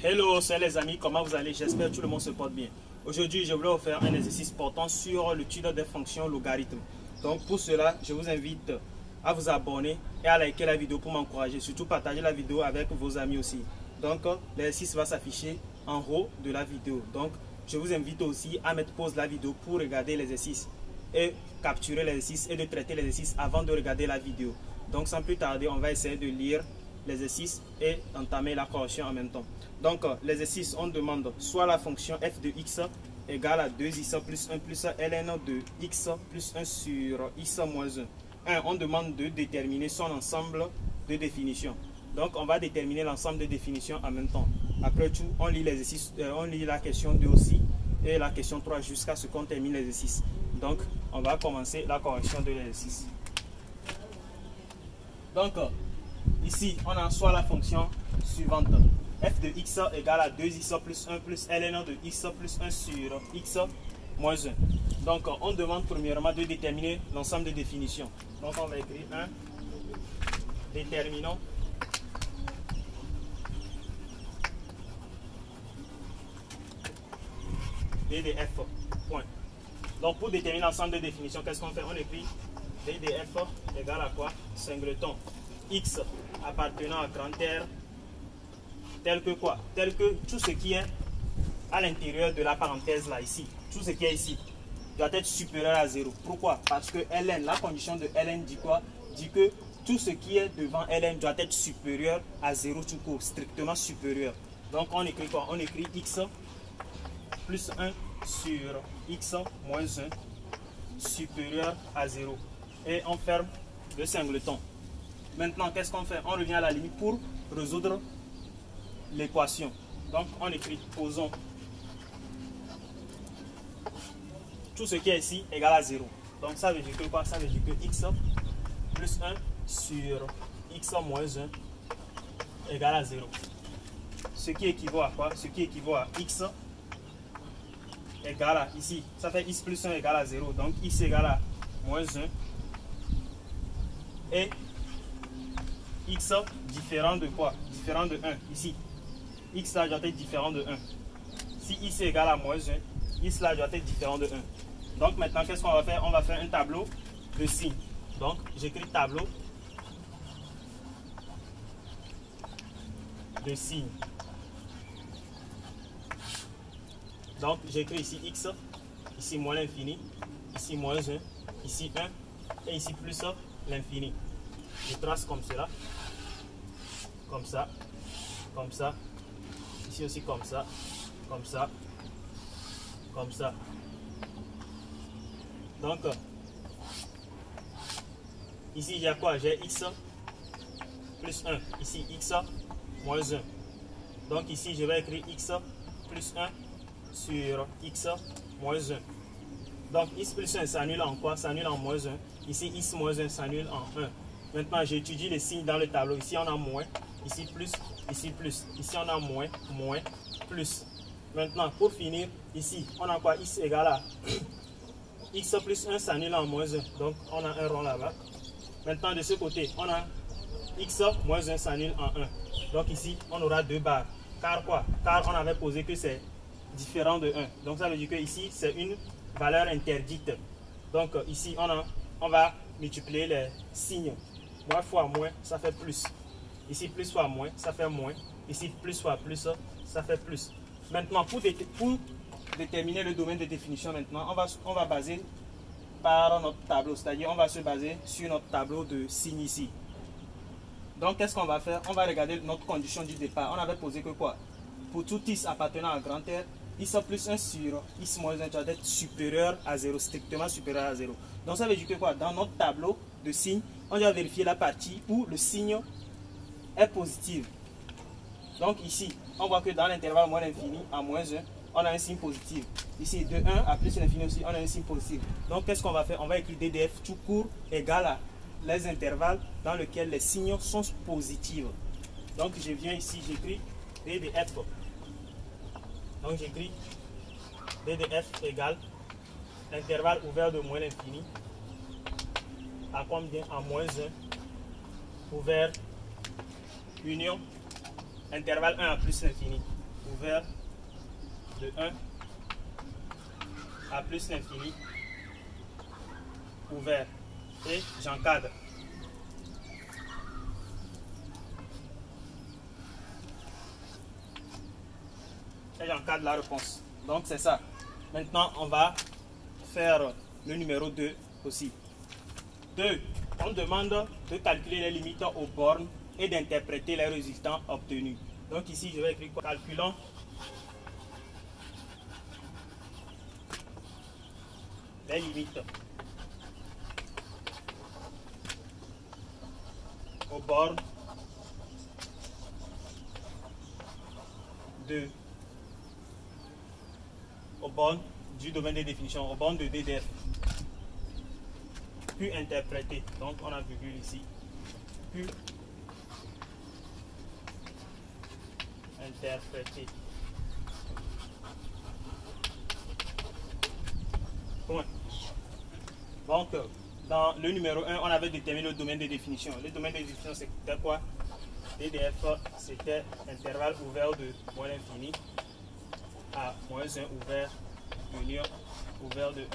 Hello, c'est les amis, comment vous allez? J'espère que tout le monde se porte bien. Aujourd'hui, je voulais vous faire un exercice portant sur l'étude des fonctions logarithmes. Donc pour cela, je vous invite à vous abonner et à liker la vidéo pour m'encourager. Surtout partager la vidéo avec vos amis aussi. Donc l'exercice va s'afficher en haut de la vidéo. Donc je vous invite aussi à mettre pause la vidéo pour regarder l'exercice et capturer l'exercice et de traiter l'exercice avant de regarder la vidéo. Donc sans plus tarder, on va essayer de lire l'exercice et entamer la correction en même temps. Donc l'exercice, on demande soit la fonction f de x égale à 2x plus 1 plus ln de x plus 1 sur x moins 1. On demande de déterminer son ensemble de définitions. Donc on va déterminer l'ensemble de définitions en même temps. Après tout, on lit l'exercice, on lit la question 2 aussi et la question 3 jusqu'à ce qu'on termine l'exercice. Donc on va commencer la correction de l'exercice. Donc ici, on a soit la fonction suivante. F de x égale à 2x plus 1 plus ln de x plus 1 sur x moins 1. Donc, on demande premièrement de déterminer l'ensemble de définitions. Donc, on va écrire 1. Déterminons d de f. Point. Donc, pour déterminer l'ensemble de définitions, qu'est-ce qu'on fait? On écrit d de f égale à quoi? Singleton x appartenant à grand R, tel que quoi? Tel que tout ce qui est à l'intérieur de la parenthèse là, ici, tout ce qui est ici, doit être supérieur à 0. Pourquoi? Parce que ln, la condition de ln dit quoi? Dit que tout ce qui est devant ln doit être supérieur à 0 tout court, strictement supérieur. Donc on écrit quoi? On écrit x plus 1 sur x moins 1 supérieur à 0. Et on ferme le singleton. Maintenant, qu'est-ce qu'on fait? On revient à la limite pour résoudre l'équation. Donc, on écrit, posons tout ce qui est ici égal à 0. Donc, ça veut dire que quoi? Ça veut dire que x plus 1 sur x moins 1 égale à 0. Ce qui équivaut à quoi? Ce qui équivaut à x égale à, ici, ça fait x plus 1 égale à 0. Donc, x égale à moins 1. Et x différent de quoi? Différent de 1, ici. X là doit être différent de 1. Si x est égal à moins 1, x là doit être différent de 1. Donc maintenant, qu'est-ce qu'on va faire? On va faire un tableau de signes. Donc j'écris tableau de signes. Donc j'écris ici x, ici moins l'infini, ici moins 1, ici 1 et ici plus l'infini. Je trace comme cela, comme ça, comme ça, ici aussi comme ça, comme ça, comme ça. Donc, ici il y a quoi? J'ai x plus 1, ici x moins 1. Donc ici je vais écrire x plus 1 sur x moins 1. Donc x plus 1 s'annule en quoi? S'annule en moins 1. Ici x moins 1 s'annule en 1. Maintenant, j'étudie les signes dans le tableau. Ici, on a moins. Ici, plus. Ici, plus. Ici, on a moins. Moins. Plus. Maintenant, pour finir, ici, on a quoi? X égale à x plus 1 s'annule en moins 1. Donc, on a un rond là-bas. Maintenant, de ce côté, on a x moins 1 s'annule en 1. Donc, ici, on aura deux barres. Car quoi? Car on avait posé que c'est différent de 1. Donc, ça veut dire que ici, c'est une valeur interdite. Donc, ici, on va multiplier les signes. Moins fois moins, ça fait plus. Ici, plus fois moins, ça fait moins. Ici, plus fois plus, ça fait plus. Maintenant, pour déterminer le domaine de définition, maintenant, on va baser par notre tableau. C'est-à-dire, on va se baser sur notre tableau de signes ici. Donc, qu'est-ce qu'on va faire? On va regarder notre condition du départ. On avait posé que quoi? Pour tout x appartenant à grand R, x plus 1 sur x moins 1 doit être supérieur à 0, strictement supérieur à 0. Donc ça veut dire que quoi? Dans notre tableau de signes, on doit vérifier la partie où le signe est positif. Donc ici, on voit que dans l'intervalle moins l'infini à moins 1, on a un signe positif. Ici, de 1 à plus l'infini aussi, on a un signe positif. Donc qu'est-ce qu'on va faire? On va écrire ddf tout court égale à les intervalles dans lesquels les signes sont positifs. Donc je viens ici, j'écris ddf. Donc j'écris ddf égale l'intervalle ouvert de moins l'infini à combien? À moins 1 ouvert union intervalle 1 à plus l'infini, ouvert de 1 à plus l'infini, ouvert, et j'encadre. Et j'encadre la réponse. Donc c'est ça. Maintenant on va faire le numéro 2 aussi. 2. On demande de calculer les limites aux bornes et d'interpréter les résultats obtenus. Donc ici je vais écrire quoi? Calculons les limites aux bornes du domaine de définition, aux bornes de DDF. Puis interpréter. Donc on a virgule ici. Puis interpréter. Point. Donc dans le numéro 1, on avait déterminé le domaine de définition. Le domaine de définition c'était quoi? DDF c'était intervalle ouvert de moins l'infini à moins 1 ouvert union ouvert de 1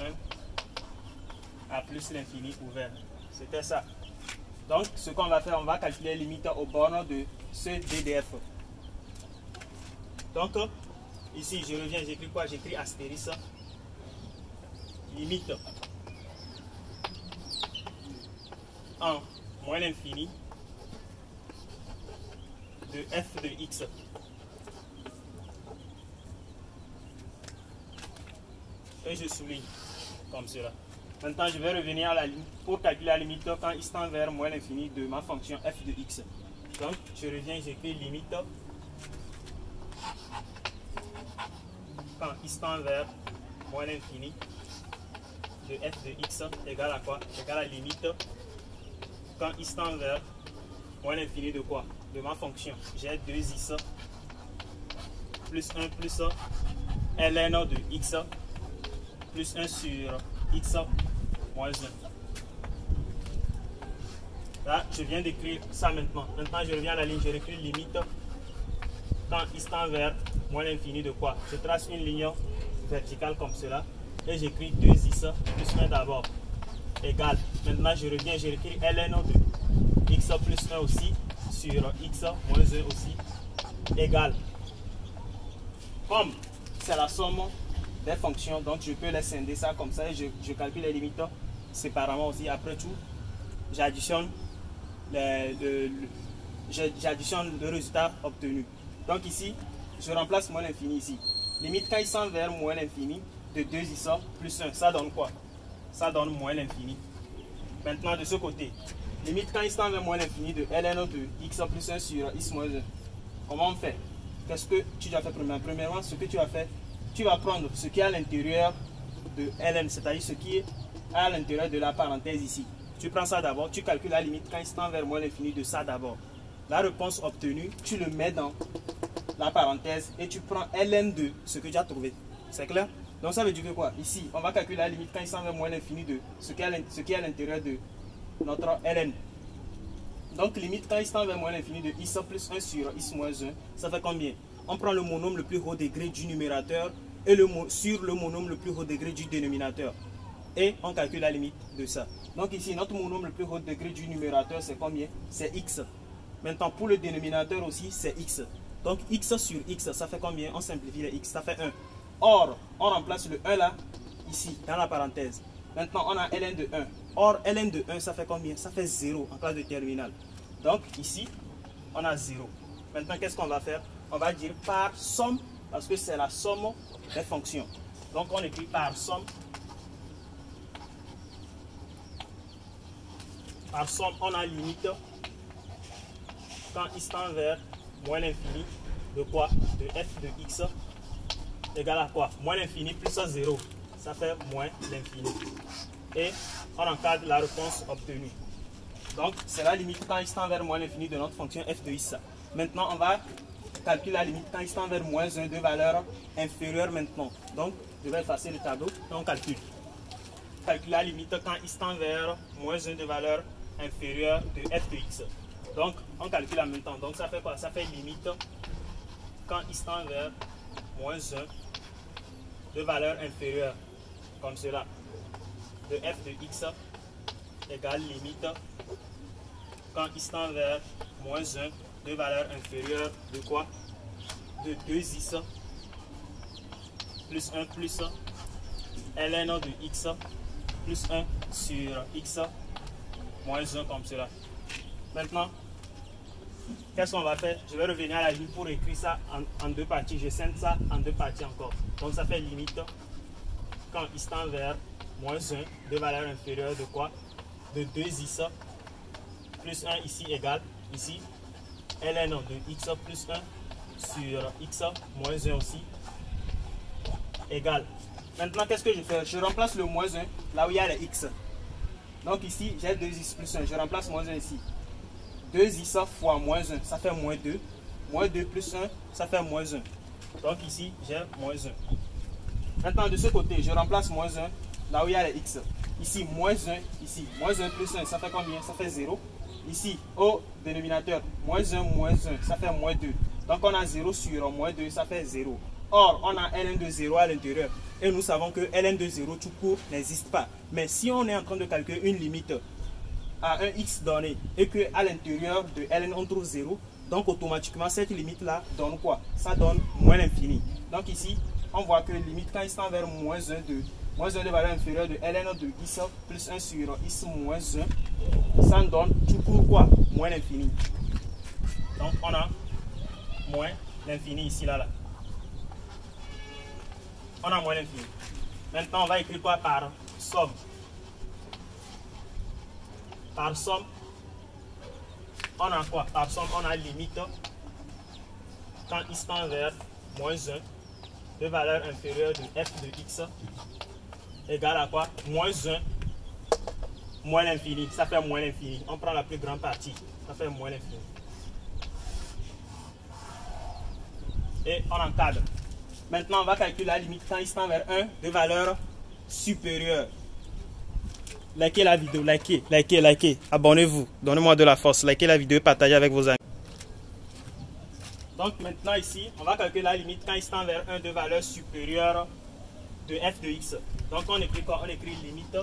à plus l'infini ouvert. C'était ça. Donc ce qu'on va faire, on va calculer les limites aux bornes de ce DDF. Donc ici je reviens, j'écris quoi? J'écris astérisque limite en moins l'infini de f de x. Et je souligne comme cela. Maintenant, je vais revenir à la limite pour calculer la limite quand il tend vers moins l'infini de ma fonction f de x. Donc, je reviens, j'écris limite quand il tend vers moins l'infini de f de x égale à quoi? Égale à limite quand il tend vers moins l'infini de quoi? De ma fonction. J'ai 2x plus 1 plus ln de x plus 1 sur x moins 1. Là, je viens d'écrire ça maintenant. Maintenant, je reviens à la ligne. Je réécris limite quand il tend vers moins l'infini de quoi? Je trace une ligne verticale comme cela et j'écris 2x plus 1 d'abord égale. Maintenant, je reviens, je réécris ln de x plus 1 aussi sur x moins 1 aussi égale. Comme c'est la somme des fonctions, donc je peux les scinder ça comme ça et je calcule les limites séparément aussi. Après tout, j'additionne le résultat obtenu. Donc ici, je remplace moins l'infini ici. Limite quand il tend vers moins l'infini de 2x plus 1, ça donne quoi? Ça donne moins l'infini. Maintenant de ce côté, limite quand il tend vers moins l'infini de ln de x plus 1 sur x moins 1. Comment on fait? Qu'est-ce que tu as fait premièrement? Premièrement, ce que tu as fait, tu vas prendre ce qui est à l'intérieur de ln, c'est-à-dire ce qui est à l'intérieur de la parenthèse ici. Tu prends ça d'abord, tu calcules la limite quand il tend vers moins l'infini de ça d'abord. La réponse obtenue, tu le mets dans la parenthèse et tu prends ln de ce que tu as trouvé. C'est clair? Donc ça veut dire que quoi? Ici, on va calculer la limite quand il tend vers moins l'infini de ce qui est à l'intérieur de notre ln. Donc limite quand il tend vers moins l'infini de x plus 1 sur x moins 1, ça fait combien? On prend le monôme le plus haut degré du numérateur et sur le monôme le plus haut degré du dénominateur. Et on calcule la limite de ça. Donc ici, notre monôme le plus haut degré du numérateur, c'est combien? C'est x. Maintenant, pour le dénominateur aussi, c'est x. Donc x sur x, ça fait combien? On simplifie les x, ça fait 1. Or, on remplace le 1 là, ici, dans la parenthèse. Maintenant, on a ln de 1. Or, ln de 1, ça fait combien? Ça fait 0 en classe de terminale. Donc ici, on a 0. Maintenant, qu'est-ce qu'on va faire? On va dire par somme, parce que c'est la somme des fonctions. Donc, on écrit par somme. Par somme, on a limite quand il tend vers moins l'infini de quoi? De f de x égale à quoi? Moins l'infini plus 0. Ça fait moins l'infini. Et on encadre la réponse obtenue. Donc, c'est la limite quand il tend vers moins l'infini de notre fonction f de x. Maintenant, on va calculer la limite quand il tend vers moins 1 de valeur inférieure maintenant. Donc, je vais effacer le tableau et on calcule. Calculer la limite quand il tend vers moins 1 de valeur inférieure de f de x. Donc, on calcule en même temps. Donc, ça fait quoi? Ça fait limite quand x tend vers moins 1 de valeur inférieure, comme cela, de f de x égale limite quand x tend vers moins 1 de valeur inférieure de quoi? De 2x plus 1 plus ln de x plus 1 sur x moins 1 comme cela. Maintenant, qu'est-ce qu'on va faire? Je vais revenir à la ligne pour écrire ça en deux parties. Je scinde ça en deux parties encore. Donc ça fait limite quand x tend vers moins 1 de valeur inférieure de quoi? De 2x plus 1 ici égale ici ln de x plus 1 sur x moins 1 aussi égale. Maintenant, qu'est-ce que je fais? Je remplace le moins 1 là où il y a les x. Donc ici, j'ai 2x plus 1. Je remplace moins 1 ici. 2x fois moins 1, ça fait moins 2. Moins 2 plus 1, ça fait moins 1. Donc ici, j'ai moins 1. Maintenant, de ce côté, je remplace moins 1 là où il y a les x. Ici, moins 1, ici. Moins 1 plus 1, ça fait combien? Ça fait 0. Ici, au dénominateur, moins 1, ça fait moins 2. Donc on a 0 sur moins 2, ça fait 0. Or, on a ln de 0 à l'intérieur. Et nous savons que ln de 0 tout court n'existe pas. Mais si on est en train de calculer une limite à un x donné et qu'à l'intérieur de ln on trouve 0, donc automatiquement cette limite-là donne quoi? Ça donne moins l'infini. Donc ici, on voit que limite quand il tend vers moins 1 de valeur inférieure de ln de x plus 1 sur x moins 1, ça donne tout court quoi? Moins l'infini. Donc on a moins l'infini ici, là. On a moins l'infini. Maintenant, on va écrire quoi? Par somme. Par somme, on a quoi? Par somme, on a limite quand x tend vers moins 1 de valeur inférieure de f de x égale à quoi? Moins 1 moins l'infini. Ça fait moins l'infini. On prend la plus grande partie. Ça fait moins l'infini. Et on encadre. Maintenant, on va calculer la limite quand x tend vers 1 de valeur supérieure. Likez la vidéo, likez. Abonnez-vous. Donnez-moi de la force. Likez la vidéo et partagez avec vos amis. Donc maintenant ici, on va calculer la limite quand x tend vers 1 de valeur supérieure de f de x. Donc on écrit quoi? On écrit limite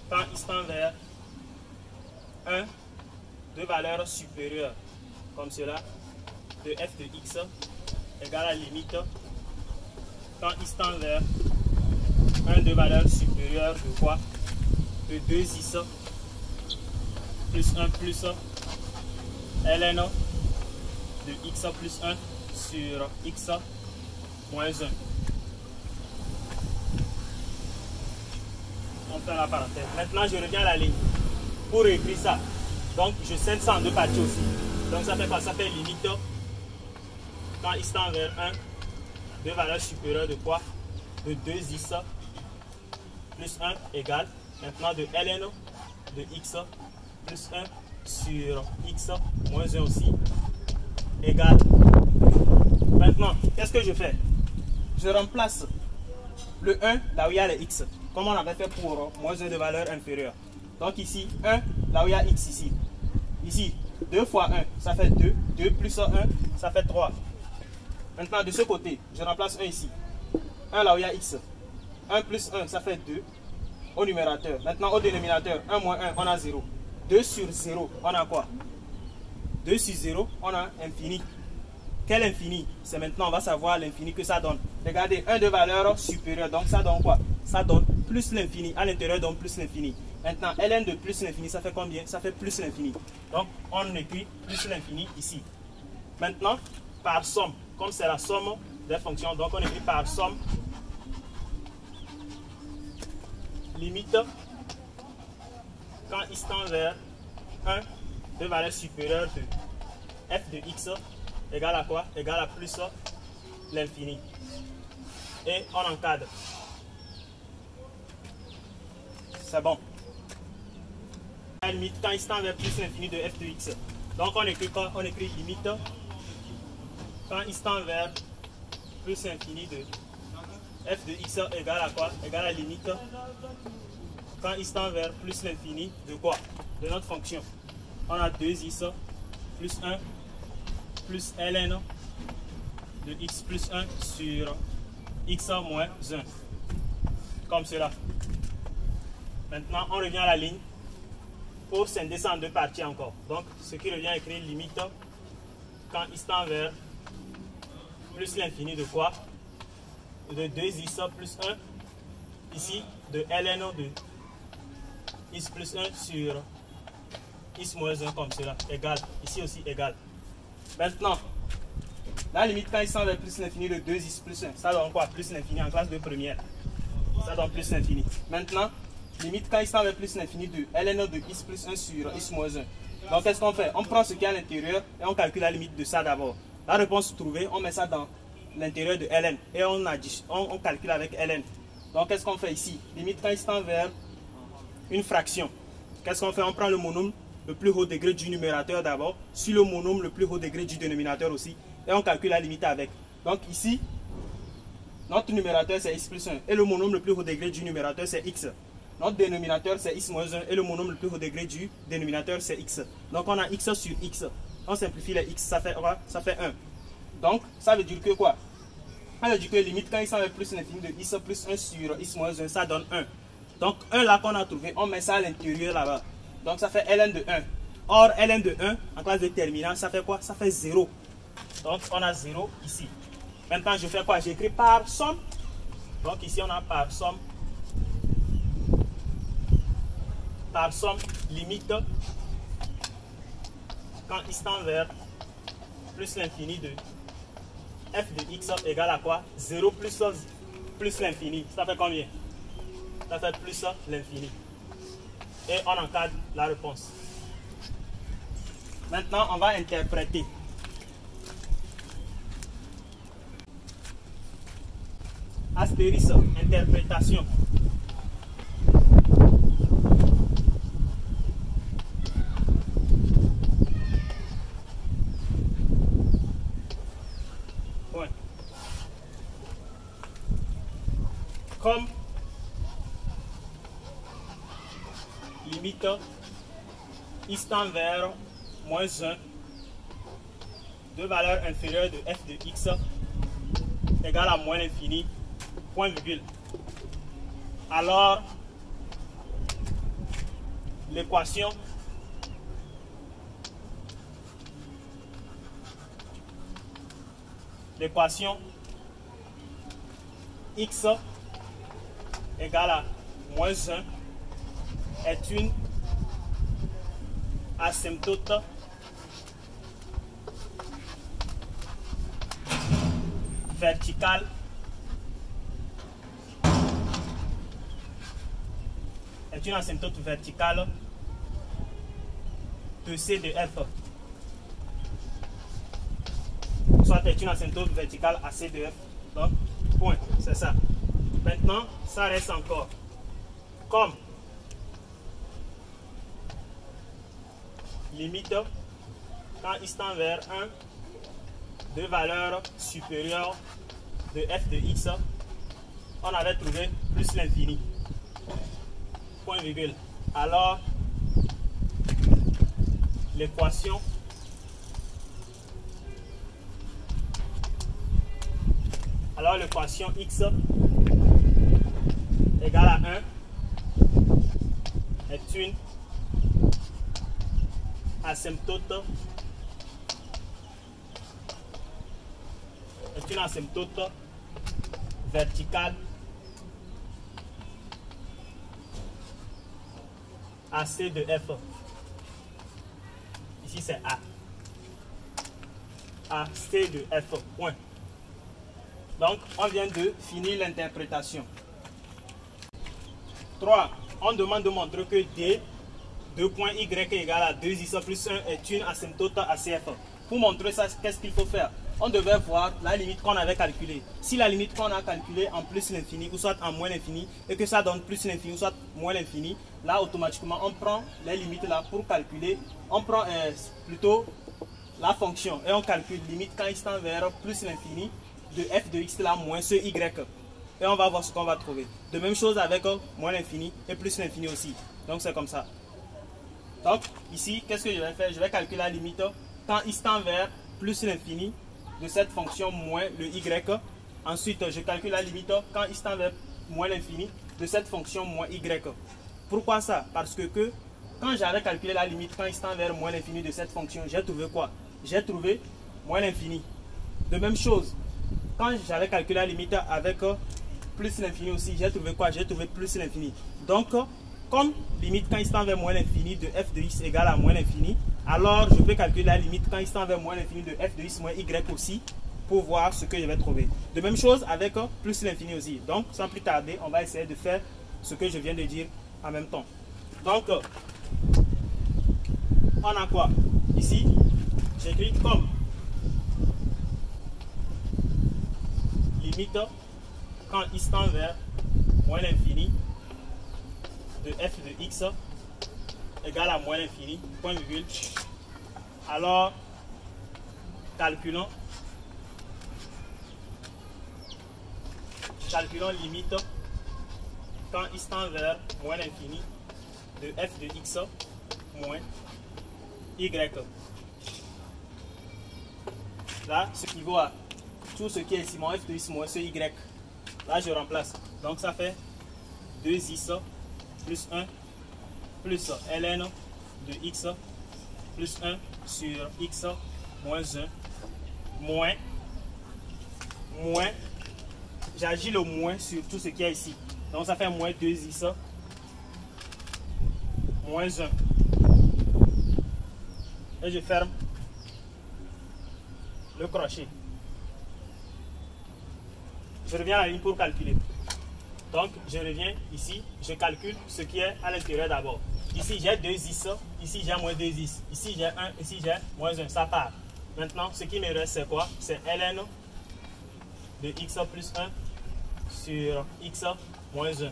quand x tend vers 1 de valeur supérieure, comme cela, de f de x égale à la limite quand x tend vers 1 de valeur supérieure de quoi? De 2x plus 1 plus ln de x plus 1 sur x moins 1. On fait la parenthèse. Maintenant, je reviens à la ligne pour écrire ça. Donc, je scinde ça en deux parties aussi. Donc, ça fait quoi? Ça fait limite quand x tend vers 1 de valeur supérieure de quoi? De 2x plus 1 égale maintenant de ln de x plus 1 sur x moins 1 aussi égale. Maintenant, qu'est-ce que je fais? Je remplace le 1 là où il y a les x, comme on avait fait pour moins 1 de valeur inférieure. Donc ici, 1 là où il y a x ici. Ici, 2 fois 1, ça fait 2. 2 plus 1, ça fait 3. Maintenant, de ce côté, je remplace 1 ici. 1 là où il y a x. 1 plus 1, ça fait 2 au numérateur. Maintenant, au dénominateur, 1 moins 1, on a 0. 2 sur 0, on a quoi? 2 sur 0, on a infini. Quel infini? C'est maintenant, on va savoir l'infini que ça donne. Regardez, 1 de valeur supérieure, donc ça donne quoi? Ça donne plus l'infini. À l'intérieur, donne plus l'infini. Maintenant, ln de plus l'infini, ça fait combien? Ça fait plus l'infini. Donc, on écrit plus l'infini ici. Maintenant, par somme, comme c'est la somme des fonctions, donc on écrit par somme limite quand x tend vers 1 de valeur supérieure de f de x égale à quoi? Égale à plus l'infini. Et on encadre. C'est bon. La limite quand x tend vers plus l'infini de f de x. Donc on écrit quoi? On écrit limite quand x tend vers plus l'infini de f de x égale à quoi? Égale à la limite quand x tend vers plus l'infini de quoi? De notre fonction. On a 2x plus 1 plus ln de x plus 1 sur x moins 1. Comme cela. Maintenant, on revient à la ligne pour scinder ça en deux parties encore. Donc, ce qui revient à écrire limite quand x tend vers plus l'infini de quoi? De 2x plus 1. Ici, de ln de x plus 1 sur x moins 1 comme cela. Égal. Ici aussi égal. Maintenant, la limite quand x tend vers plus l'infini de 2x plus 1. Ça donne quoi? Plus l'infini en classe de première. Ça donne plus l'infini. Maintenant, limite quand x tend vers plus l'infini de ln de x plus 1 sur x moins 1. Donc, qu'est-ce qu'on fait? On prend ce qui est à l'intérieur et on calcule la limite de ça d'abord. La réponse trouvée, on met ça dans l'intérieur de ln et on calcule avec ln. Donc, qu'est-ce qu'on fait ici? Limite quand x tend vers une fraction. Qu'est-ce qu'on fait? On prend le monôme le plus haut degré du numérateur d'abord, sur le monôme le plus haut degré du dénominateur aussi, et on calcule la limite avec. Donc, ici, notre numérateur c'est x plus 1 et le monôme le plus haut degré du numérateur c'est x. Notre dénominateur c'est x moins 1 et le monôme le plus haut degré du dénominateur c'est x. Donc on a x sur x. On simplifie les x, ça fait 1. Donc ça veut dire que quoi? Ça veut dire que limite quand x tend vers plus l'infini de x plus 1 sur x moins 1, ça donne 1. Donc 1 là qu'on a trouvé, on met ça à l'intérieur là-bas. Donc ça fait ln de 1. Or ln de 1 en classe de terminale, ça fait quoi? Ça fait 0. Donc on a 0 ici. Maintenant, je fais quoi? J'écris par somme. Donc ici, on a par somme. Par somme, limite quand x tend vers plus l'infini de f de x égale à quoi? 0 plus l'infini. Ça fait combien? Ça fait plus l'infini. Et on encadre la réponse. Maintenant, on va interpréter. Astérisque, interprétation. Point. Comme limite x tend vers moins 1 de valeur inférieure de f de x égale à moins l'infini, point virgule. Alors, l'équation x égale à moins 1 est une asymptote verticale de C de F. Soit est une asymptote verticale à C de F. Donc, point, c'est ça. Maintenant, ça reste encore comme limite quand x tend vers 1 de valeur supérieure de f de x, on avait trouvé plus l'infini. Point virgule. Alors, l'équation x égale à 1 est une asymptote verticale à C de F. Ici c'est A. À C de F. Point. Donc on vient de finir l'interprétation. 3. On demande de montrer que D, 2 points Y égale à 2x plus 1 est une asymptote à CF. Pour montrer ça, qu'est-ce qu'il faut faire? On devait voir la limite qu'on avait calculée. Si la limite qu'on a calculée en plus l'infini ou soit en moins l'infini et que ça donne plus l'infini ou soit moins l'infini, là automatiquement on prend les limites là pour calculer. On prend plutôt la fonction et on calcule limite quand x tend vers plus l'infini de f de x là moins ce y. Et on va voir ce qu'on va trouver. De même chose avec moins l'infini et plus l'infini aussi. Donc c'est comme ça. Donc ici, qu'est-ce que je vais faire? Je vais calculer la limite quand x tend vers plus l'infini de cette fonction moins le y. Ensuite, je calcule la limite quand x tend vers moins l'infini de cette fonction moins y. Pourquoi ça? Parce que quand j'avais calculé la limite quand x tend vers moins l'infini de cette fonction, j'ai trouvé quoi? J'ai trouvé moins l'infini. De même chose, quand j'avais calculé la limite avec plus l'infini aussi, j'ai trouvé quoi? J'ai trouvé plus l'infini. Donc, comme limite quand x tend vers moins l'infini de f de x égale à moins l'infini, alors je peux calculer la limite quand x tend vers moins l'infini de f de x moins y aussi pour voir ce que je vais trouver. De même chose avec plus l'infini aussi. Donc, sans plus tarder, on va essayer de faire ce que je viens de dire en même temps. Donc, on a quoi? Ici, j'écris comme limite quand x tend vers moins l'infini de f de x égale à moins l'infini, point virgule. Alors, calculons limite quand x tend vers moins l'infini de f de x moins y. Là, ce qui vaut à tout ce qui est ici, mon f de x moins ce y. Là, je remplace. Donc, ça fait 2x plus 1 plus ln de x plus 1 sur x moins 1 moins j'agis le moins sur tout ce qui est ici. Donc, ça fait moins 2x moins 1. Et je ferme le crochet. Je reviens à la ligne pour calculer. Donc, je reviens ici, je calcule ce qui est à l'intérieur d'abord. Ici, j'ai 2x, ici, j'ai moins 2x, ici, j'ai 1, ici, j'ai moins 1, ça part. Maintenant, ce qui me reste, c'est quoi? C'est ln de x plus 1 sur x moins 1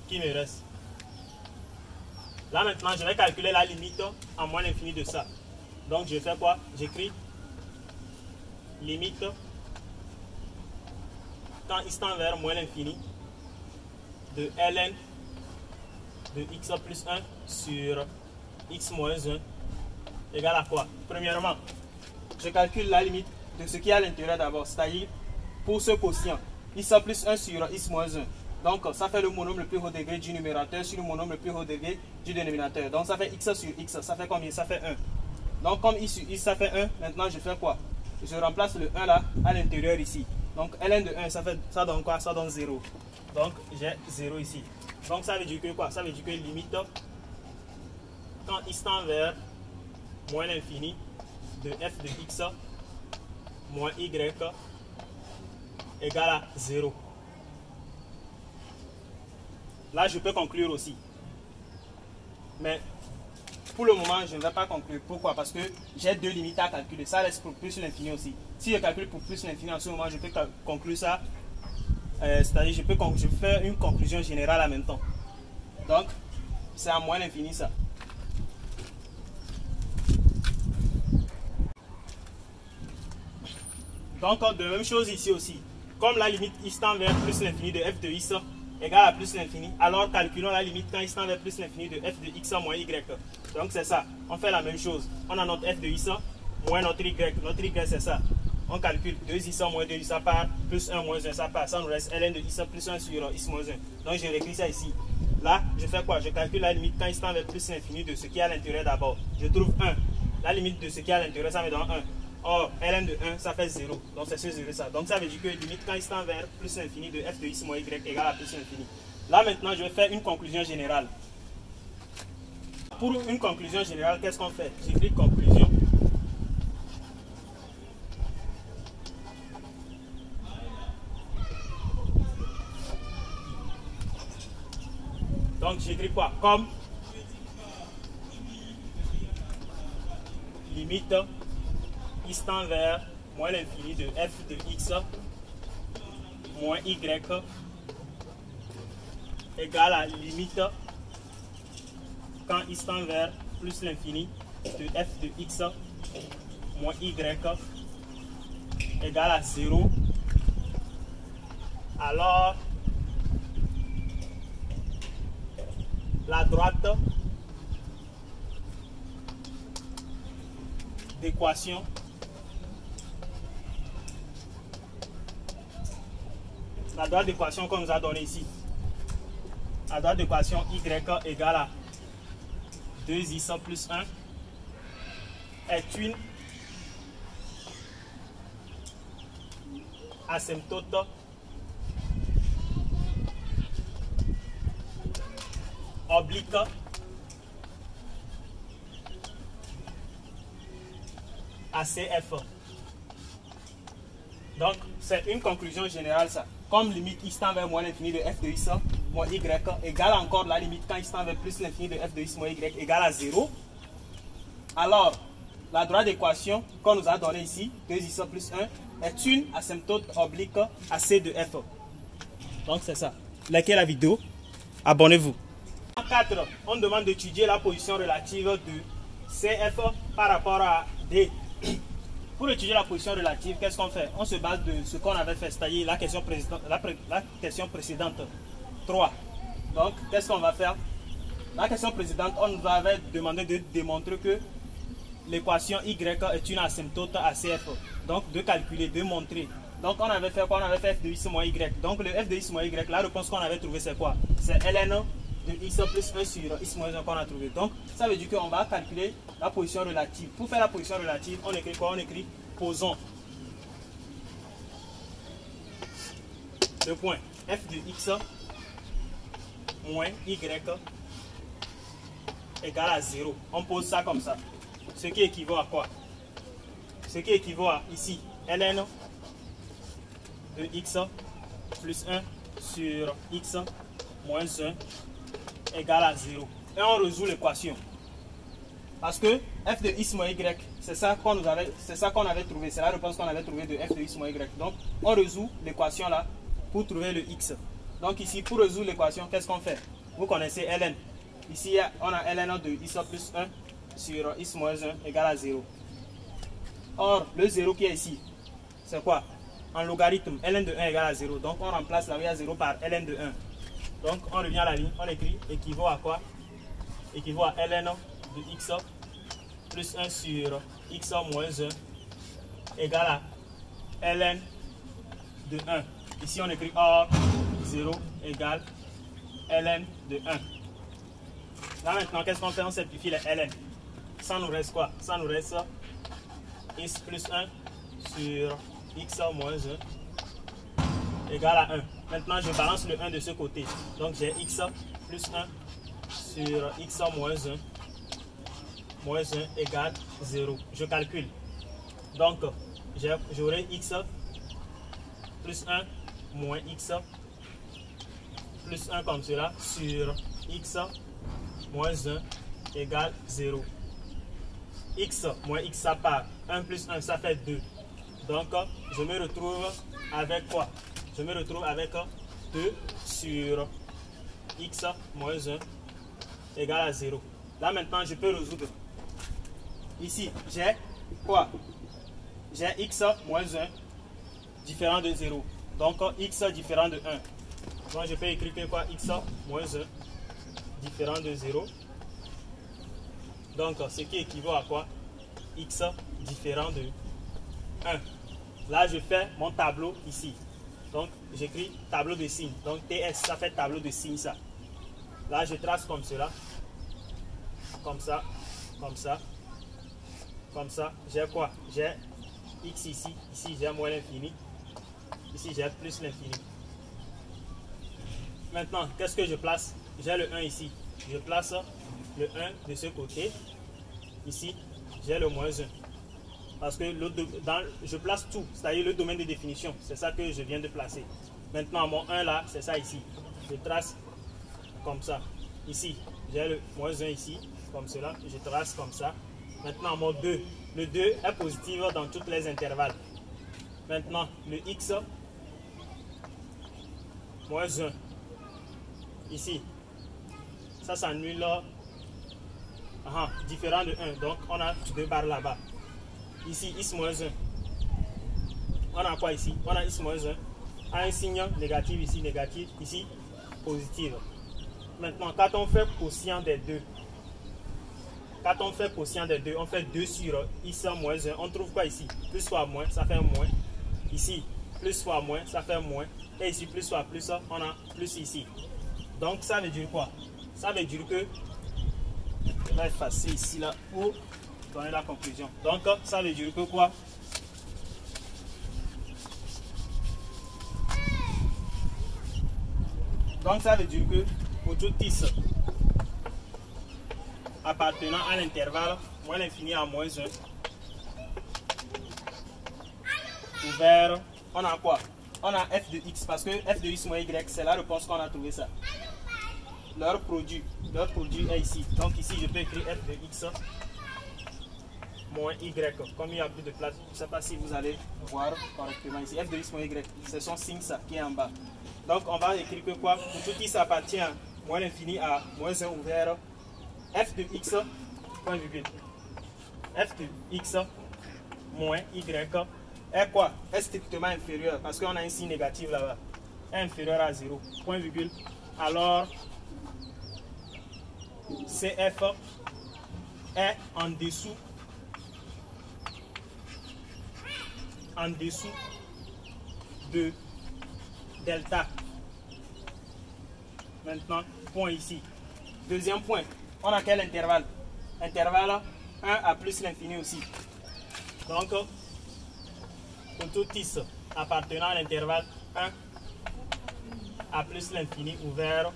qui me reste. Là, maintenant, je vais calculer la limite en moins l'infini de ça. Donc, je fais quoi? J'écris limite quand x tend vers moins l'infini de ln de x plus 1 sur x moins 1 égale à quoi? Premièrement, je calcule la limite de ce qui est à l'intérieur d'abord, c'est-à-dire pour ce quotient, x plus 1 sur x moins 1. Donc, ça fait le monôme le plus haut degré du numérateur sur le monôme le plus haut degré du dénominateur. Donc, ça fait x sur x, ça fait combien? Ça fait 1. Donc, comme x sur x, ça fait 1, maintenant je fais quoi? Je remplace le 1 là à l'intérieur ici. Donc, ln de 1, ça donne quoi? Ça donne 0. Donc, j'ai 0 ici. Donc, ça veut dire que quoi? Ça veut dire que limite, quand x tend vers moins l'infini de f de x moins y égale à 0. Là, je peux conclure aussi. Mais pour le moment, je ne vais pas conclure. Pourquoi? Parce que j'ai deux limites à calculer. Ça reste pour plus l'infini aussi. Si je calcule pour plus l'infini, en ce moment, je peux conclure ça. C'est-à-dire, je peux faire une conclusion générale en même temps. Donc, c'est à moins l'infini ça. Donc, de même chose ici aussi. Comme la limite x tend vers plus l'infini de f de x égale à plus l'infini, alors calculons la limite quand x tend vers plus l'infini de f de x moins y. Donc, c'est ça. On fait la même chose. On a notre f de x moins notre y. Notre y, c'est ça. On calcule 2x moins 2x, ça part, plus 1 moins 1, ça part. Ça nous reste ln de x plus 1 sur x moins 1. Donc, je réécris ça ici. Là, je fais quoi? Je calcule la limite quand x tend vers plus l'infini de ce qui est à l'intérieur d'abord. Je trouve 1. La limite de ce qui est à l'intérieur, ça me donne 1. Or, ln de 1, ça fait 0. Donc, c'est ce 0 ça. Donc, ça veut dire que limite quand x tend vers plus l'infini de f de x moins y égale à plus l'infini. Là, maintenant, je vais faire une conclusion générale. Pour une conclusion générale, qu'est-ce qu'on fait? J'écris conclusion. Donc, j'écris quoi? Comme limite x tend vers moins l'infini de f de x moins y égale à limite quand x tend vers plus l'infini de f de x moins y égale à 0. Alors, la droite d'équation la droite d'équation qu'on nous a donnée ici. La droite d'équation y égale à 2x plus 1 est une asymptote oblique ACF. Donc, c'est une conclusion générale ça. Comme limite x tend vers moins l'infini de f de x moins y égale encore la limite quand x tend vers plus l'infini de f de x moins y égale à 0. Alors, la droite d'équation qu'on nous a donnée ici, 2x plus 1, est une asymptote oblique AC de f. Donc, c'est ça. Likez la vidéo. Abonnez-vous. En 4, on demande d'étudier la position relative de CF par rapport à D. Pour étudier la position relative, qu'est-ce qu'on fait? On se base de ce qu'on avait fait, c'est-à-dire la question précédente 3. Donc, qu'est-ce qu'on va faire? La question précédente, on nous avait demandé de démontrer que l'équation Y est une asymptote à CF. Donc, de calculer, de montrer. Donc, on avait fait quoi? On avait fait f de x moins y. Donc, le f de x moins y, la réponse qu'on avait trouvée, c'est quoi? C'est ln de x plus 1 sur x moins 1 qu'on a trouvé. Donc, ça veut dire qu'on va calculer la position relative. Pour faire la position relative, on écrit quoi? On écrit posons le point f de x moins y égale à 0. On pose ça comme ça. Ce qui équivaut à quoi? Ce qui équivaut à ici, ln de x plus 1 sur x moins 1 égale à 0. Et on résout l'équation. Parce que f de x moins y, c'est ça qu'on avait trouvé. C'est la réponse qu'on avait trouvée de f de x moins y. Donc, on résout l'équation là pour trouver le x. Donc ici, pour résoudre l'équation, qu'est-ce qu'on fait? Vous connaissez ln. Ici, on a ln de x plus 1 sur x moins 1 égale à 0. Or, le 0 qui est ici, c'est quoi? En logarithme, ln de 1 égale à 0. Donc, on remplace là où il y a 0 par ln de 1. Donc, on revient à la ligne, on écrit équivaut à quoi? Équivaut à ln de x plus 1 sur x moins 1 égale à ln de 1. Ici, on écrit or 0 égale ln de 1. Là, maintenant, qu'est-ce qu'on fait? On simplifie les ln. Ça nous reste quoi? Ça nous reste x plus 1 sur x moins 1 égale à 1. Maintenant, je balance le 1 de ce côté. Donc, j'ai x plus 1 sur x moins 1 égale 0. Je calcule. Donc, j'aurai x plus 1 moins x plus 1 comme cela sur x moins 1 égale 0. X moins x, ça part. 1 plus 1, ça fait 2. Donc, je me retrouve avec quoi? Je me retrouve avec 2 sur x moins 1 égale à 0. Là, maintenant, je peux résoudre. Ici, j'ai quoi? J'ai x moins 1 différent de 0. Donc, x différent de 1. Donc, je peux écrire que quoi? X moins 1 différent de 0. Donc, ce qui équivaut à quoi? X différent de 1. Là, je fais mon tableau ici. Donc, j'écris tableau de signes. Donc, TS, ça fait tableau de signes, ça. Là, je trace comme cela. Comme ça. Comme ça. Comme ça. J'ai quoi? J'ai X ici. Ici, j'ai moins l'infini. Ici, j'ai plus l'infini. Maintenant, qu'est-ce que je place? J'ai le 1 ici. Je place le 1 de ce côté. Ici, j'ai le moins 1. Parce que je place tout, c'est-à-dire le domaine de définition. C'est ça que je viens de placer. Maintenant, mon 1 là, c'est ça ici. Je trace comme ça. Ici, j'ai le moins 1 ici, comme cela. Je trace comme ça. Maintenant, mon 2. Le 2 est positif dans tous les intervalles. Maintenant, le x, moins 1. Ici, ça s'annule. Différent de 1. Donc, on a 2 barres là-bas. Ici, x moins 1. On a quoi ici? On a x moins 1. Un signe négatif ici, négatif. Ici, positif. Maintenant, quand on fait quotient des deux, on fait 2 sur x moins 1. On trouve quoi ici? Plus fois moins, ça fait moins. Ici, plus fois moins, ça fait moins. Et ici, plus fois plus, on a plus ici. Donc, ça veut dire quoi? Ça veut dire que, je vais effacer ici, là, pour donner la conclusion. Donc, ça veut dire que quoi? Donc, ça veut dire que, pour tout x appartenant à l'intervalle moins l'infini à moins 1, ouvert, on a quoi? On a f de x, parce que f de x moins y, c'est la réponse qu'on a trouvé ça. Leur produit est ici. Donc ici, je peux écrire f de x moins y. Comme il n'y a plus de place, je ne sais pas si vous allez voir correctement ici. F de x moins y, c'est son signe ça qui est en bas. Donc on va écrire que quoi? Pour tout x appartient à moins l'infini à moins 1 ouvert, f de x, point virgule, f de x moins y est quoi? Est strictement inférieur, parce qu'on a un signe négatif là-bas, est inférieur à 0, point virgule. Alors, CF est en dessous de delta. Maintenant, point ici. Deuxième point, on a quel intervalle? Intervalle 1 à plus l'infini aussi. Donc, pour tout x appartenant à l'intervalle 1 à plus l'infini ouvert,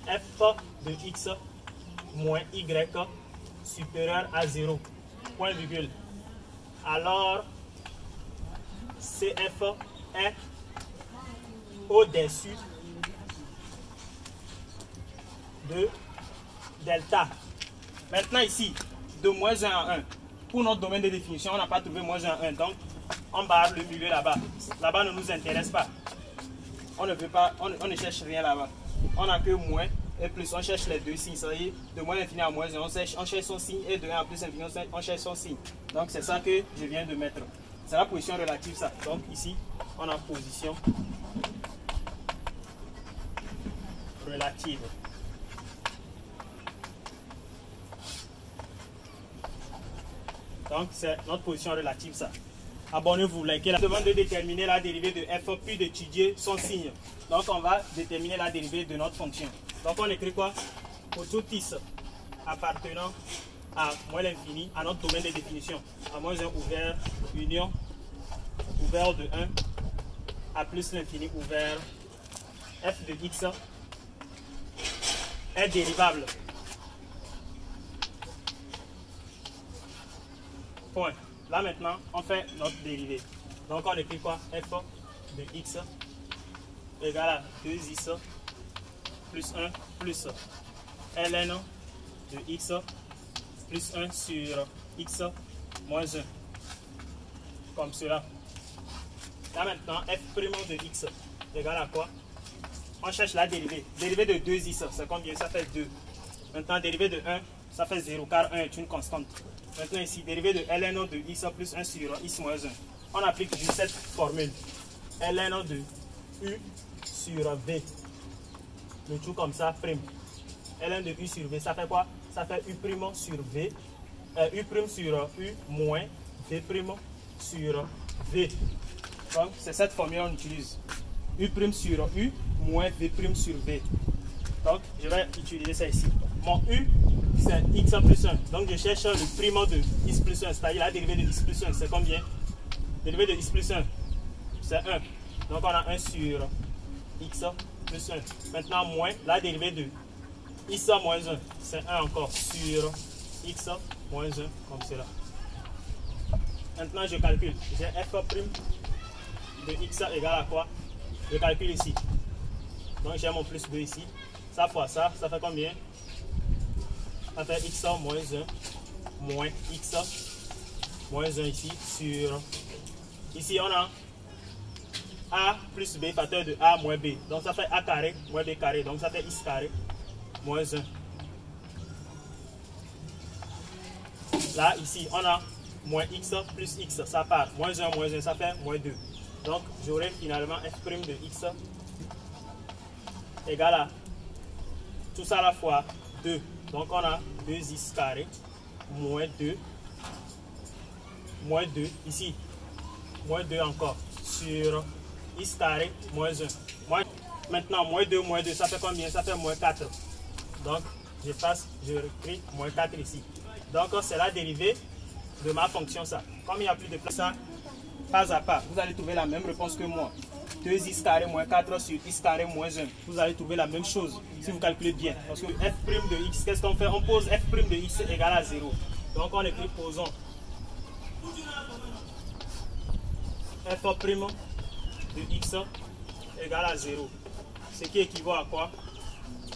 f de x moins y supérieur à 0, point virgule. Alors, CF est au-dessus de delta. Maintenant ici, de moins 1 à 1. Pour notre domaine de définition, on n'a pas trouvé moins 1 à 1. Donc, on barre le milieu là-bas. Là-bas ne nous intéresse pas. On ne veut pas, on ne cherche rien là-bas. On n'a que moins et plus. On cherche les deux signes. C'est-à-dire, de moins l'infini à moins 1, on cherche son signe. Et de 1 à plus l'infini, on cherche son signe. Donc, c'est ça que je viens de mettre. C'est la position relative, ça. Donc, ici, on a position relative. Donc, c'est notre position relative, ça. Abonnez-vous, likez la demande de déterminer la dérivée de f, puis d'étudier son signe. Donc, on va déterminer la dérivée de notre fonction. Donc, on écrit quoi? Pour tout x appartenant à moins l'infini, à notre domaine de définition, à moins 1 ouvert, union, ouvert de 1, à plus l'infini ouvert, f de x est dérivable. Point. Là maintenant, on fait notre dérivée. Donc on écrit quoi? F de x égale à 2x plus 1 plus ln de x plus 1 sur x moins 1. Comme cela. Là maintenant, f' de x égale à quoi? On cherche la dérivée. Dérivée de 2x, c'est combien? Ça fait 2. Maintenant, dérivée de 1, ça fait 0 car 1 est une constante. Maintenant ici, dérivée de ln de x plus 1 sur x moins 1. On applique juste cette formule. ln de u sur v. Le tout comme ça, prime. ln de u sur v, ça fait quoi? Ça fait u' sur v. U' sur u moins v' sur v. Donc, c'est cette formule qu'on utilise. U' sur u moins v' sur v. Donc, je vais utiliser ça ici. Mon u, c'est x plus 1. Donc, je cherche le prime de x plus 1, c'est-à-dire la dérivée de x plus 1. C'est combien? Dérivée de x plus 1, c'est 1. Donc, on a 1 sur x plus 1. Maintenant, moins la dérivée de x moins 1, c'est 1 encore sur x moins 1, comme cela. Maintenant, je calcule. J'ai f' de x égale à quoi? Je calcule ici. Donc, j'ai mon plus 2 ici. Ça fois ça fait combien? Ça fait x moins 1 moins x moins 1 ici sur... Ici, on a a plus b facteur de a moins b. Donc, ça fait a carré moins b carré. Donc, ça fait x carré moins 1. Là, ici, on a moins x plus x. Ça part. Moins 1, ça fait moins 2. Donc, j'aurai finalement f' de x égale à tout ça à la fois 2. Donc, on a 2x carré moins 2 ici. moins 2 encore sur x carré moins 1. Maintenant, moins 2, ça fait combien? Ça fait moins 4. Donc, je réécris moins 4 ici. Donc, c'est la dérivée de ma fonction ça. Comme il n'y a plus de place, ça, pas à pas, vous allez trouver la même réponse que moi. 2x carré moins 4 sur x carré moins 1. Vous allez trouver la même chose si vous calculez bien. Parce que f' de x, qu'est-ce qu'on fait? On pose f' de x égale à 0. Donc, on écrit posons f' de x égale à 0. Ce qui équivaut à quoi?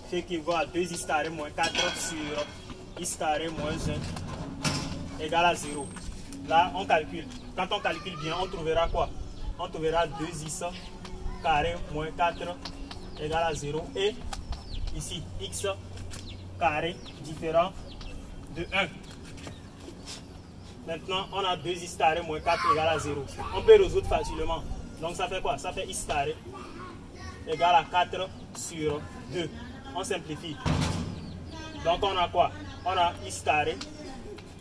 Ce qui équivaut à 2x carré moins 4 sur x carré moins 1 égale à 0. Là, on calcule. Quand on calcule bien, on trouvera quoi? On trouvera 2x carré moins 4 égale à 0. Et ici, x carré différent de 1. Maintenant, on a 2x carré moins 4 égale à 0. On peut résoudre facilement. Donc, ça fait quoi? Ça fait x carré égale à 4 sur 2. On simplifie. Donc, on a quoi? On a x carré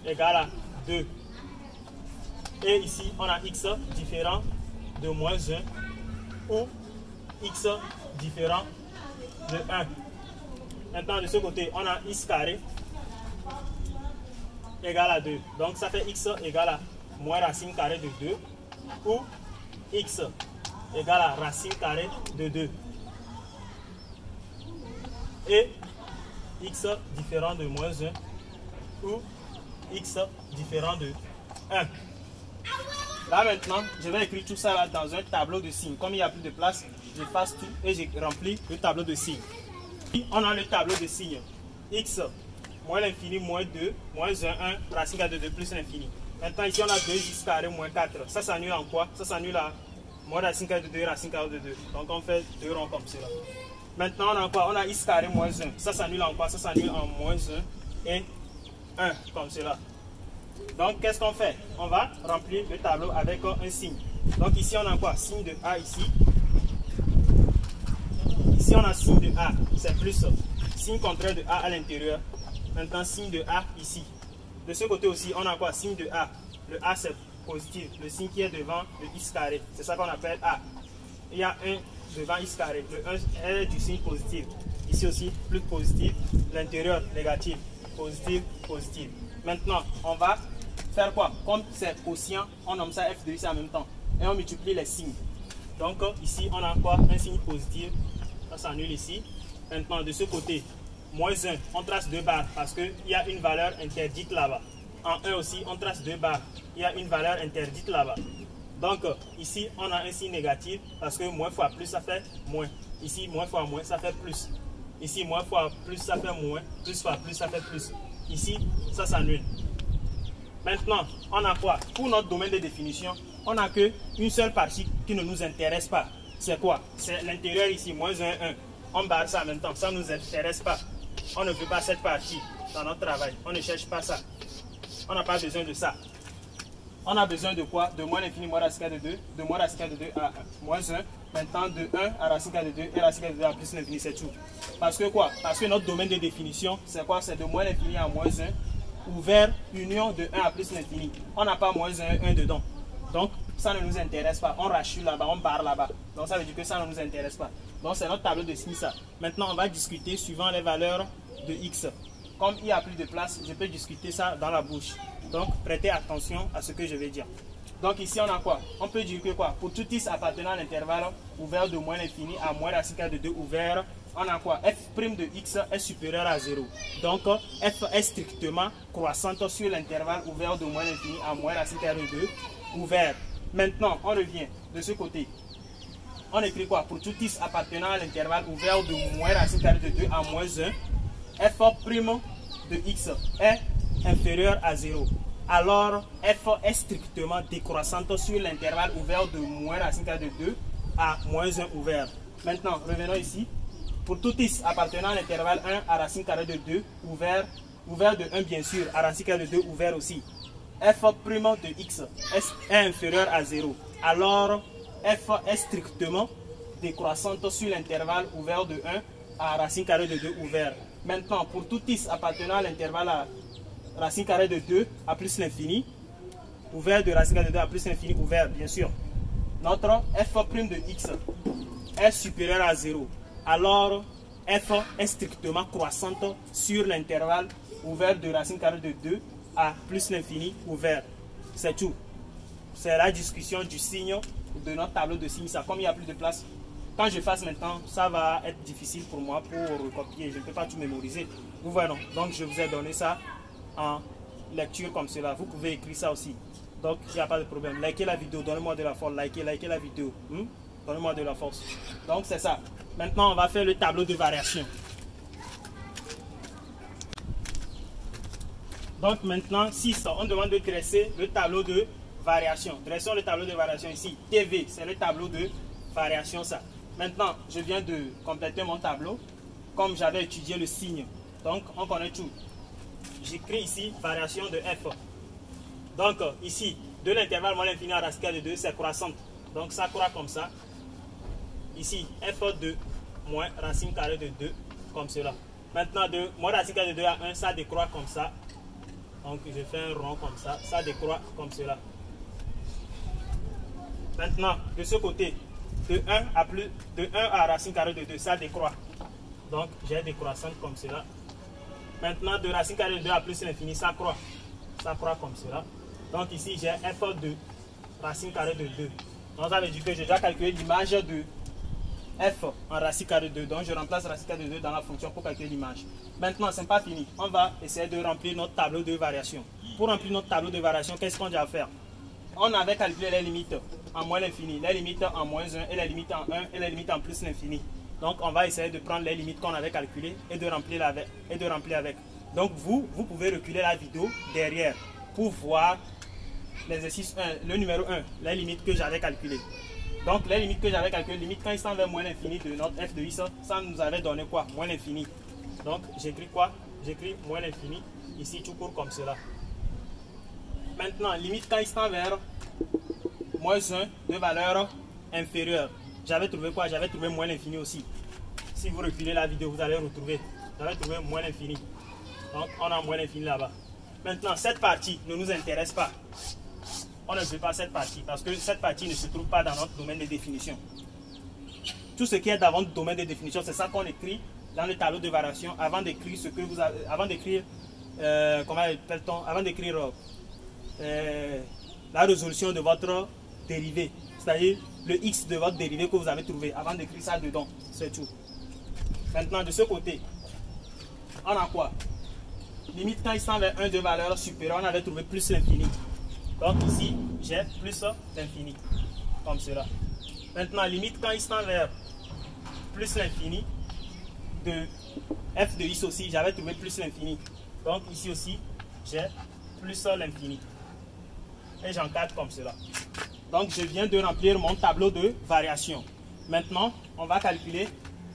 égale à 2. Et ici, on a x différent de moins 1 ou x différent de 1. Maintenant, de ce côté, on a x carré égale à 2. Donc, ça fait x égale à moins racine carrée de 2 ou x égale à racine carrée de 2. Et x différent de moins 1 ou x différent de 1. Là maintenant, je vais écrire tout ça là dans un tableau de signes. Comme il n'y a plus de place, j'efface tout et j'ai rempli le tableau de signes. On a le tableau de signes. X moins l'infini moins 2 moins 1, 1 racine carrée de 2 plus l'infini. Maintenant ici on a 2x carré moins 4. Ça s'annule en quoi? Ça s'annule à moins racine carrée de 2 racine carrée de 2. Donc on fait 2 ronds comme cela. Maintenant on a quoi? On a x carré moins 1. Ça s'annule en quoi? Ça s'annule en moins 1 et 1 comme cela. Donc, qu'est-ce qu'on fait? On va remplir le tableau avec un signe. Donc, ici, on a quoi? Signe de A ici. Ici, on a signe de A. C'est plus signe contraire de A à l'intérieur. Maintenant, signe de A ici. De ce côté aussi, on a quoi? Signe de A. Le A, c'est positif. Le signe qui est devant le x carré. C'est ça qu'on appelle A. Il y a 1 devant x carré. Le 1 est du signe positif. Ici aussi, plus positif. L'intérieur, négatif. Positif, positif. Maintenant, on va faire quoi? Comme c'est quotient, on nomme ça f de x en même temps. Et on multiplie les signes. Donc ici, on a quoi? Un signe positif. Ça s'annule ici. Maintenant, de ce côté, moins 1, on trace 2 barres parce qu'il y a une valeur interdite là-bas. En 1 aussi, on trace 2 barres. Il y a une valeur interdite là-bas. Donc ici, on a un signe négatif parce que moins fois plus, ça fait moins. Ici, moins fois moins, ça fait plus. Ici, moins fois plus, ça fait moins. Plus fois plus, ça fait plus. Ici, ça s'annule. Maintenant, on a quoi? Pour notre domaine de définition, on n'a qu'une seule partie qui ne nous intéresse pas. C'est quoi? C'est l'intérieur ici, moins 1, 1. On barre ça en même temps, ça ne nous intéresse pas. On ne veut pas cette partie dans notre travail. On ne cherche pas ça. On n'a pas besoin de ça. On a besoin de quoi? De moins l'infini, moins racine carrée de 2, de moins racine carrée de 2 à moins 1. Maintenant, de 1 à racine carrée de 2 et racine carrée de 2 à plus l'infini, c'est tout. Parce que quoi? Parce que notre domaine de définition, c'est quoi? C'est de moins l'infini à moins 1, ouvert, union de 1 à plus l'infini. On n'a pas moins 1, 1 dedans. Donc, ça ne nous intéresse pas. On rachule là-bas, on barre là-bas. Donc, ça veut dire que ça ne nous intéresse pas. Donc, c'est notre tableau de signes, ça. Maintenant, on va discuter suivant les valeurs de x. Comme il n'y a plus de place, je peux discuter ça dans la bouche. Donc, prêtez attention à ce que je vais dire. Donc, ici, on a quoi? On peut dire que quoi? Pour tout x appartenant à l'intervalle ouvert de moins l'infini à moins racine carrée de 2 ouvert, on a quoi? F' de x est supérieur à 0. Donc, f est strictement croissante sur l'intervalle ouvert de moins l'infini à moins racine carrée de 2 ouvert. Maintenant, on revient de ce côté. On écrit quoi? Pour tout x appartenant à l'intervalle ouvert de moins racine carrée de 2 à moins 1, f' de x est inférieur à 0. Alors, f est strictement décroissante sur l'intervalle ouvert de moins racine carrée de 2 à moins 1 ouvert. Maintenant, revenons ici. Pour tout x appartenant à l'intervalle 1 à racine carrée de 2 ouvert de 1 bien sûr, à racine carrée de 2 ouvert aussi, f' de x est inférieur à 0. Alors, f est strictement décroissante sur l'intervalle ouvert de 1 à racine carrée de 2 ouvert. Maintenant, pour tout x appartenant à l'intervalle à racine carrée de 2 à plus l'infini, ouvert de racine carrée de 2 à plus l'infini ouvert, bien sûr, notre f' de x est supérieur à 0, alors f est strictement croissante sur l'intervalle ouvert de racine carrée de 2 à plus l'infini ouvert. C'est tout. C'est la discussion du signe de notre tableau de signes. Ça, comme il n'y a plus de place, quand je fasse maintenant, ça va être difficile pour moi pour recopier. Je ne peux pas tout mémoriser. Vous voyez, non? Donc, je vous ai donné ça en lecture comme cela. Vous pouvez écrire ça aussi. Donc, il n'y a pas de problème. Likez la vidéo, donnez-moi de la force. Likez la vidéo. Donnez-moi de la force. Donc, c'est ça. Maintenant, on va faire le tableau de variation. Donc, maintenant, 6, on demande de dresser le tableau de variation. Dressons le tableau de variation ici. TV, c'est le tableau de variation, ça. Maintenant, je viens de compléter mon tableau comme j'avais étudié le signe. Donc, on connaît tout. J'écris ici variation de f. Donc, ici, de l'intervalle moins l'infini à racine carrée de 2, c'est croissante. Donc, ça croît comme ça. Ici, f2 moins racine carrée de 2, comme cela. Maintenant, de moins racine carrée de 2 à 1, ça décroît comme ça. Donc, je fais un rond comme ça. Ça décroît comme cela. Maintenant, de ce côté, de 1 à racine carrée de 2, ça décroît. Donc, j'ai décroissante comme cela. Maintenant, de racine carrée de 2 à plus l'infini, ça croît. Ça croît comme cela. Donc, ici, j'ai f2 racine carrée de 2. Donc, ça veut dire que j'ai déjà calculé l'image de f en racine carrée de 2. Donc, je remplace racine carrée de 2 dans la fonction pour calculer l'image. Maintenant, ce n'est pas fini. On va essayer de remplir notre tableau de variation. Pour remplir notre tableau de variation, qu'est-ce qu'on doit faire? On avait calculé les limites en moins l'infini, les limites en moins 1 et les limites en 1 et les limites en plus l'infini. Donc, on va essayer de prendre les limites qu'on avait calculées et de remplir avec. Donc, vous pouvez reculer la vidéo derrière pour voir l'exercice 1, le numéro 1, les limites que j'avais calculées. Donc, les limites que j'avais calculées, limite quand il s'en vers moins l'infini de notre f de x, ça nous avait donné quoi? Moins l'infini. Donc, j'écris quoi? J'écris moins l'infini, ici tout court comme cela. Maintenant, limite quand il s'en vers moins 1 de valeur inférieure. J'avais trouvé quoi? J'avais trouvé moins l'infini aussi. Si vous reculez la vidéo, vous allez retrouver. J'avais trouvé moins l'infini. Donc, on a moins l'infini là-bas. Maintenant, cette partie ne nous intéresse pas. On ne veut pas cette partie parce que cette partie ne se trouve pas dans notre domaine de définition. Tout ce qui est dans votre domaine de définition, c'est ça qu'on écrit dans le tableau de variation avant d'écrire ce que vous avez, avant d'écrire, comment appelle-t-on, avant d'écrire la résolution de votre dérivée, c'est-à-dire le x de votre dérivée que vous avez trouvé, avant d'écrire ça dedans, c'est tout. Maintenant, de ce côté, on a quoi? Limite quand il s'en vers 1 de valeur supérieure, on avait trouvé plus l'infini. Donc ici, j'ai plus l'infini, comme cela. Maintenant, limite quand il s'en vers plus l'infini de f de x aussi, j'avais trouvé plus l'infini. Donc ici aussi, j'ai plus l'infini. Et j'encadre comme cela. Donc je viens de remplir mon tableau de variation. Maintenant, on va calculer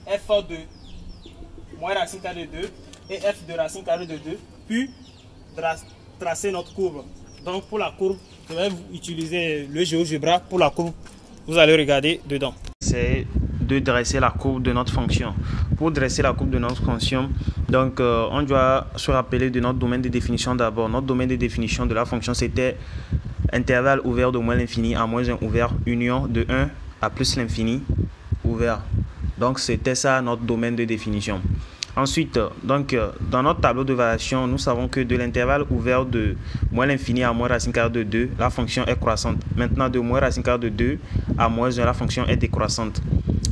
f de moins racine carrée de 2 et f de racine carrée de 2, puis tracer notre courbe. Donc pour la courbe, je vais utiliser le GeoGebra. Pour la courbe, vous allez regarder dedans. C'est de dresser la courbe de notre fonction. Pour dresser la courbe de notre fonction, donc on doit se rappeler de notre domaine de définition d'abord. Notre domaine de définition de la fonction, c'était intervalle ouvert de moins l'infini à moins 1 ouvert, union de 1 à plus l'infini ouvert. Donc c'était ça notre domaine de définition. Ensuite, donc, dans notre tableau de variation, nous savons que de l'intervalle ouvert de moins l'infini à moins racine carrée de 2, la fonction est croissante. Maintenant, de moins racine carrée de 2 à moins 1, la fonction est décroissante.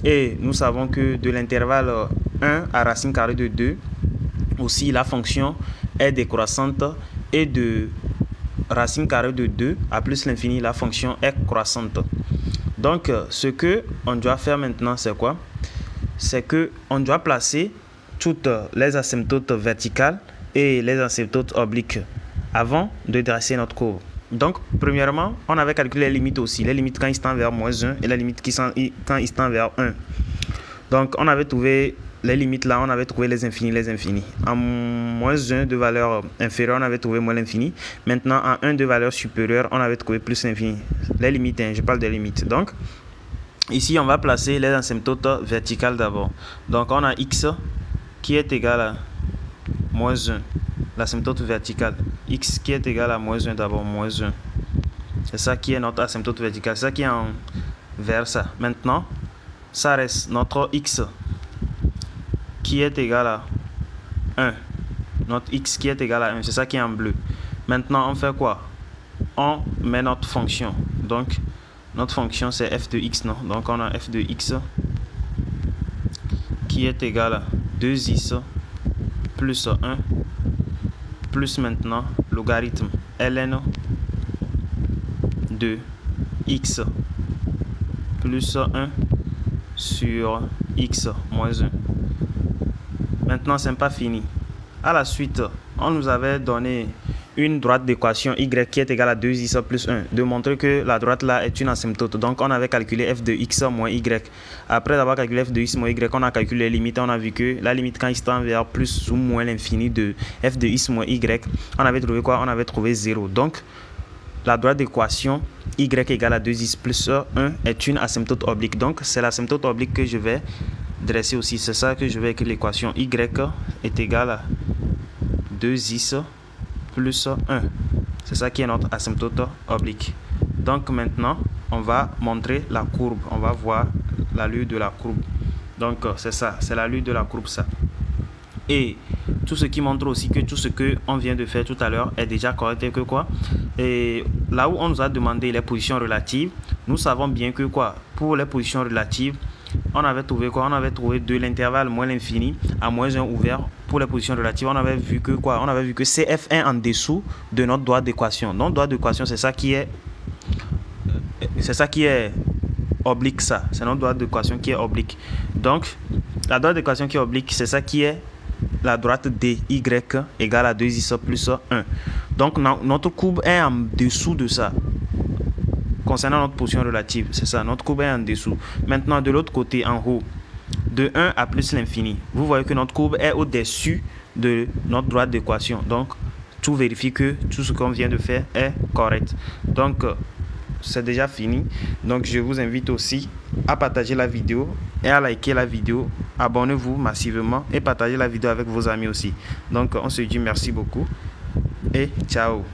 Et nous savons que de l'intervalle 1 à racine carrée de 2, aussi la fonction est décroissante. Et de racine carrée de 2 à plus l'infini, la fonction est croissante. Donc, ce que on doit faire maintenant, c'est quoi? C'est qu'on doit placer toutes les asymptotes verticales et les asymptotes obliques avant de dresser notre courbe. Donc, premièrement, on avait calculé les limites aussi. Les limites quand ils tendent vers moins 1 et les limites quand ils tendent vers 1. Donc, on avait trouvé les limites là, on avait trouvé les infinis. En moins 1 de valeur inférieure, on avait trouvé moins l'infini. Maintenant, en 1 de valeur supérieure, on avait trouvé plus l'infini. Les limites, je parle des limites. Donc, ici, on va placer les asymptotes verticales d'abord. Donc, on a x qui est égal à moins 1, l'asymptote verticale. X qui est égal à moins 1 d'abord, moins 1. C'est ça qui est notre asymptote verticale. C'est ça qui est envers ça. Maintenant, ça reste notre x qui est égal à 1. Notre x qui est égal à 1. C'est ça qui est en bleu. Maintenant, on fait quoi? On met notre fonction. Donc, notre fonction, c'est f de x, non? Donc, on a f de x qui est égal à 2x plus 1 plus maintenant logarithme ln de x plus 1 sur x moins 1. Maintenant, ce n'est pas fini. À la suite, on nous avait donné une droite d'équation y qui est égale à 2x plus 1, de montrer que la droite là est une asymptote. Donc on avait calculé f de x moins y. Après avoir calculé f de x moins y, on a calculé les limites. On a vu que la limite quand x tend vers plus ou moins l'infini de f de x moins y, on avait trouvé quoi? On avait trouvé 0. Donc la droite d'équation y égale à 2x plus 1 est une asymptote oblique. Donc c'est l'asymptote oblique que je vais dresser aussi. C'est ça que je vais écrire. L'équation y est égale à 2x plus 1. C'est ça qui est notre asymptote oblique. Donc maintenant, on va montrer la courbe. On va voir l'allure de la courbe. Donc c'est ça, c'est l'allure de la courbe ça. Et tout ce qui montre aussi que tout ce que on vient de faire tout à l'heure est déjà correct et que quoi. Et là où on nous a demandé les positions relatives, nous savons bien que quoi, pour les positions relatives, on avait trouvé quoi? On avait trouvé de l'intervalle moins l'infini à moins 1 ouvert. Pour les positions relatives, on avait vu que quoi? On avait vu que CF est en dessous de notre droite d'équation. Donc droite d'équation, c'est ça qui est oblique ça. C'est notre droite d'équation qui est oblique. Donc la droite d'équation qui est oblique, c'est ça qui est la droite dy égale à 2x plus 1. Donc notre courbe est en dessous de ça. Concernant notre position relative, c'est ça, notre courbe est en dessous. Maintenant, de l'autre côté, en haut, de 1 à plus l'infini, vous voyez que notre courbe est au-dessus de notre droite d'équation. Donc, tout vérifie que tout ce qu'on vient de faire est correct. Donc, c'est déjà fini. Donc, je vous invite aussi à partager la vidéo et à liker la vidéo. Abonnez-vous massivement et partagez la vidéo avec vos amis aussi. Donc, on se dit merci beaucoup et ciao.